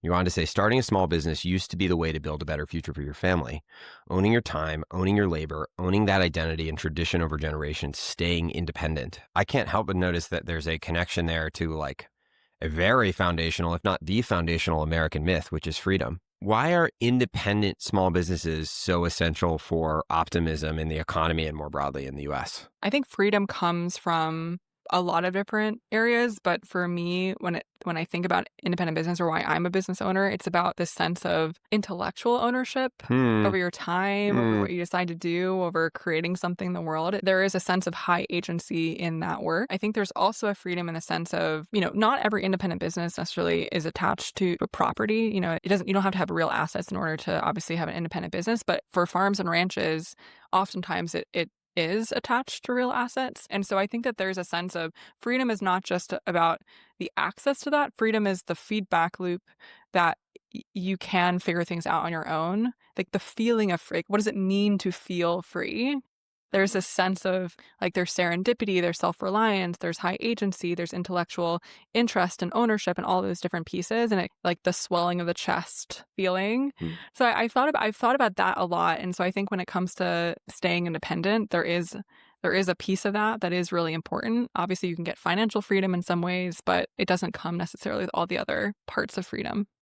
You go on to say, starting a small business used to be the way to build a better future for your family. Owning your time, owning your labor, owning that identity and tradition over generations, staying independent. I can't help but notice that there's a connection there to like a very foundational, if not the foundational American myth, which is freedom. Why are independent small businesses so essential for optimism in the economy and more broadly in the US? I think freedom comes from a lot of different areas, but for me, when I think about independent business or why I'm a business owner, it's about this sense of intellectual ownership Hmm. over your time, over Hmm. what you decide to do, over creating something in the world. There is a sense of high agency in that work. I think there's also a freedom in the sense of, not every independent business necessarily is attached to a property. You don't have to have real assets in order to obviously have an independent business, but for farms and ranches, oftentimes it is attached to real assets. And so I think that there's a sense of freedom is not just about the access to that. Freedom is the feedback loop that you can figure things out on your own. Like the feeling of free. What does it mean to feel free? There's a sense of like there's serendipity, there's self-reliance, there's high agency, there's intellectual interest and ownership and all those different pieces and like the swelling of the chest feeling. So I've thought about that a lot. And so I think when it comes to staying independent, there is a piece of that is really important. Obviously, you can get financial freedom in some ways, but it doesn't come necessarily with all the other parts of freedom.